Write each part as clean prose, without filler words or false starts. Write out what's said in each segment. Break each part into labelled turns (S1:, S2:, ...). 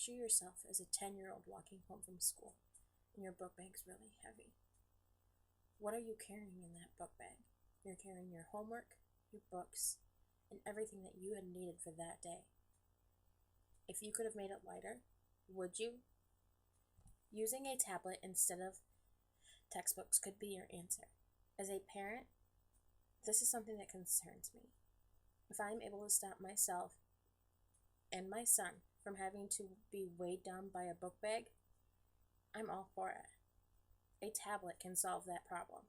S1: Picture yourself as a 10-year-old walking home from school, and your book bag's really heavy. What are you carrying in that book bag? You're carrying your homework, your books, and everything that you had needed for that day. If you could have made it lighter, would you? Using a tablet instead of textbooks could be your answer. As a parent, this is something that concerns me. If I'm able to stop myself and my son from having to be weighed down by a book bag, I'm all for it. A tablet can solve that problem.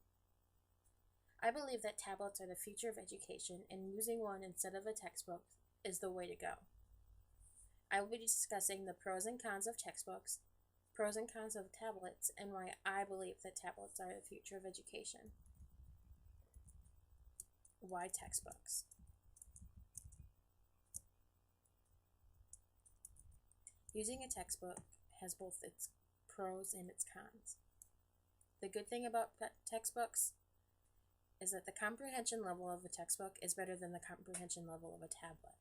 S1: I believe that tablets are the future of education, and using one instead of a textbook is the way to go. I will be discussing the pros and cons of textbooks, pros and cons of tablets, and why I believe that tablets are the future of education. Why textbooks? Using a textbook has both its pros and its cons. The good thing about textbooks is that the comprehension level of a textbook is better than the comprehension level of a tablet.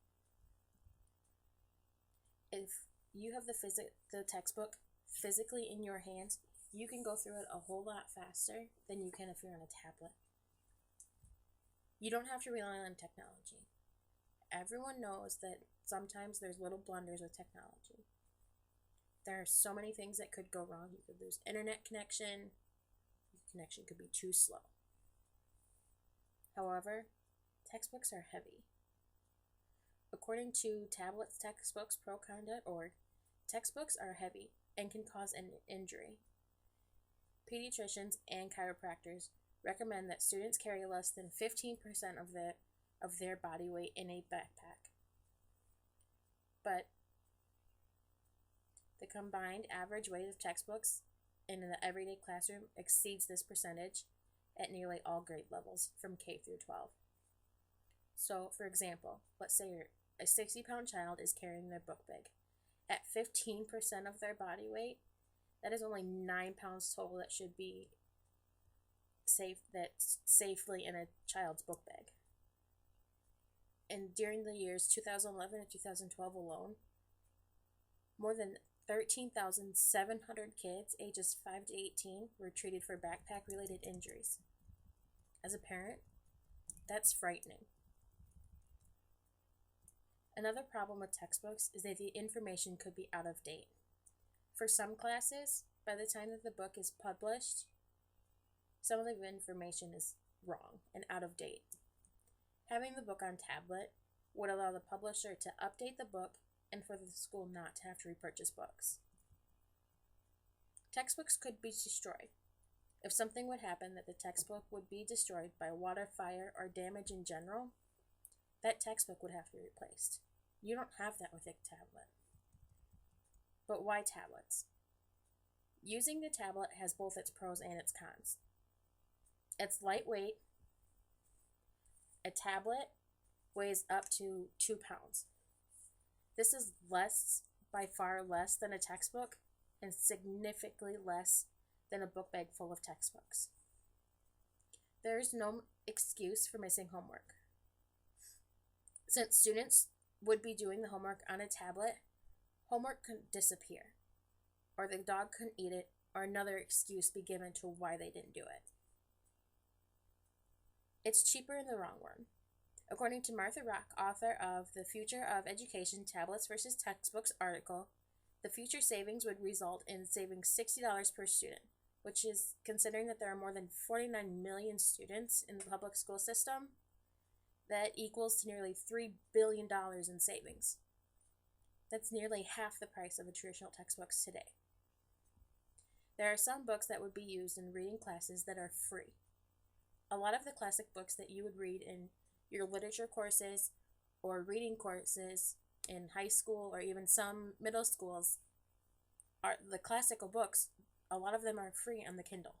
S1: If you have the textbook physically in your hands, you can go through it a whole lot faster than you can if you're on a tablet. You don't have to rely on technology. Everyone knows that sometimes there's little blunders with technology. There are so many things that could go wrong. You could lose internet connection. Your connection could be too slow. However, textbooks are heavy. According to Tablets Textbooks Pro.org, textbooks are heavy and can cause an injury. Pediatricians and chiropractors recommend that students carry less than 15% of their body weight in a backpack. But the combined average weight of textbooks in the everyday classroom exceeds this percentage at nearly all grade levels from K through 12. So, for example, let's say a 60-pound child is carrying their book bag. At 15% of their body weight, that is only 9 pounds total that should be safely in a child's book bag. And during the years 2011 and 2012 alone, more than 13,700 kids ages 5 to 18 were treated for backpack-related injuries. As a parent, that's frightening. Another problem with textbooks is that the information could be out of date. For some classes, by the time that the book is published, some of the information is wrong and out of date. Having the book on tablet would allow the publisher to update the book and for the school not to have to repurchase books. Textbooks could be destroyed. If something would happen that the textbook would be destroyed by water, fire, or damage in general, that textbook would have to be replaced. You don't have that with a tablet. But why tablets? Using the tablet has both its pros and its cons. It's lightweight. A tablet weighs up to 2 pounds. This is by far less than a textbook, and significantly less than a book bag full of textbooks. There is no excuse for missing homework. Since students would be doing the homework on a tablet, homework could disappear, or the dog couldn't eat it, or another excuse be given to why they didn't do it. It's cheaper in the wrong one. According to Martha Rock, author of The Future of Education, Tablets versus Textbooks article, the future savings would result in saving $60 per student, which is, considering that there are more than 49 million students in the public school system, that equals to nearly $3 billion in savings. That's nearly half the price of a traditional textbooks today. There are some books that would be used in reading classes that are free. A lot of the classic books that you would read in your literature courses or reading courses in high school or even some middle schools are the classical books. A lot of them are free on the Kindle.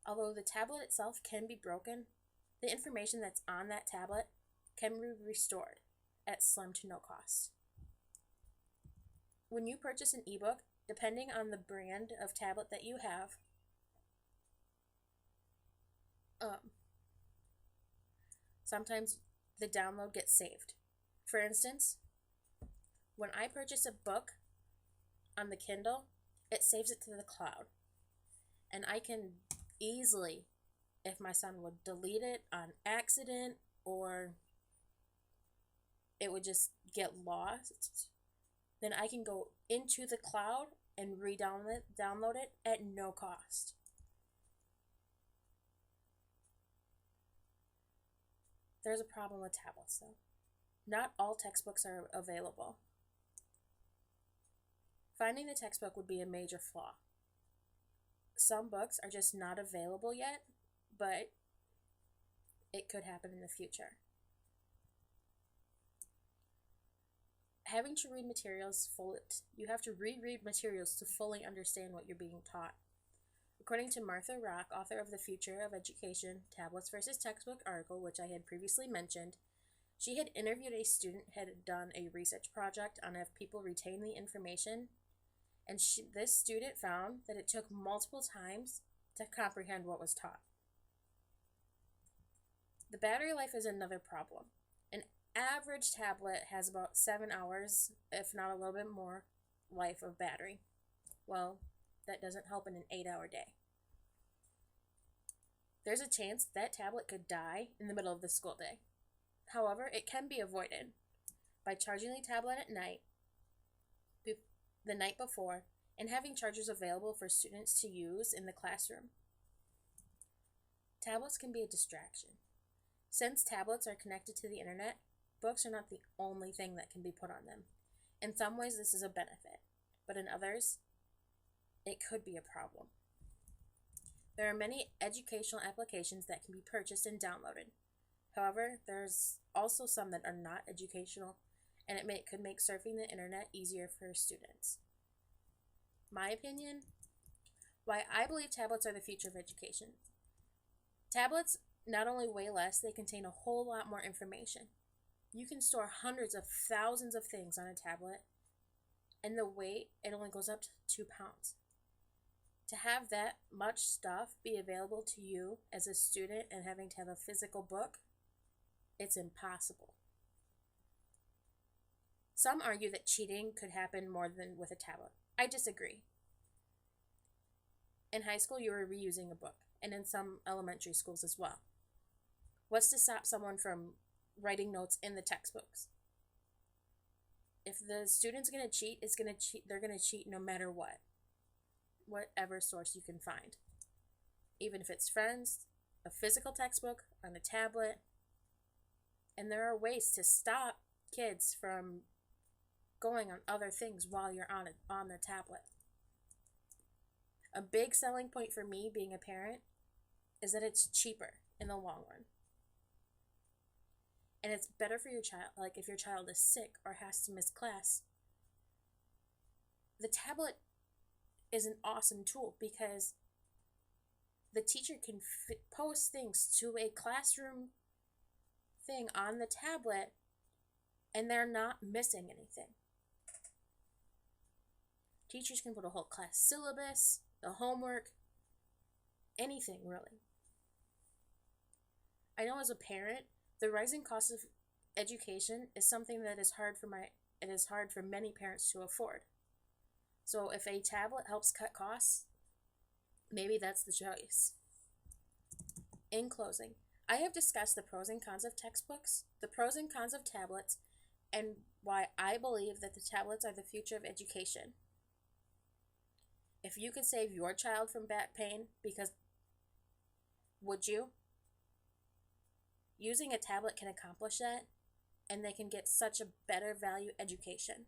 S1: Although the tablet itself can be broken, the information that's on that tablet can be restored at slim to no cost. When you purchase an ebook, depending on the brand of tablet that you have, sometimes the download gets saved. For instance, When I purchase a book on the Kindle, it saves it to the cloud. And I can easily, if my son would delete it on accident or it would just get lost, then I can go into the cloud and download it at no cost. There's a problem with tablets though. Not all textbooks are available. Finding the textbook would be a major flaw. Some books are just not available yet, but it could happen in the future. Having to read materials you have to reread materials to fully understand what you're being taught. According to Martha Rock, author of The Future of Education, Tablets versus Textbook article, which I had previously mentioned, she had interviewed a student who had done a research project on if people retain the information, and this student found that it took multiple times to comprehend what was taught. The battery life is another problem. An average tablet has about 7 hours, if not a little bit more, life of battery. Well, that doesn't help in an 8-hour day. There's a chance that tablet could die in the middle of the school day. However, it can be avoided by charging the tablet at night, the night before, and having chargers available for students to use in the classroom. Tablets can be a distraction. Since tablets are connected to the internet, books are not the only thing that can be put on them. In some ways, this is a benefit, but in others, it could be a problem. There are many educational applications that can be purchased and downloaded. However, there's also some that are not educational, and it could make surfing the internet easier for students. My opinion, why I believe tablets are the future of education. Tablets not only weigh less, they contain a whole lot more information. You can store hundreds of thousands of things on a tablet, and the weight, it only goes up to 2 pounds. To have that much stuff be available to you as a student and having to have a physical book, it's impossible. Some argue that cheating could happen more than with a tablet. I disagree. In high school, you were reusing a book, and in some elementary schools as well. What's to stop someone from writing notes in the textbooks? If the student's going to cheat, they're going to cheat no matter what. Whatever source you can find. Even if it's friends, a physical textbook, on a tablet. And there are ways to stop kids from going on other things while you're on the tablet. A big selling point for me being a parent is that it's cheaper in the long run. And it's better for your child, like if your child is sick or has to miss class. The tablet is an awesome tool because the teacher can post things to a classroom thing on the tablet and they're not missing anything. Teachers can put a whole class syllabus, the homework, anything really. I know as a parent, the rising cost of education is something that is hard for many parents to afford. So if a tablet helps cut costs, maybe that's the choice. In closing, I have discussed the pros and cons of textbooks, the pros and cons of tablets, and why I believe that the tablets are the future of education. If you could save your child from back pain, would you? Using a tablet can accomplish that, and they can get such a better value education.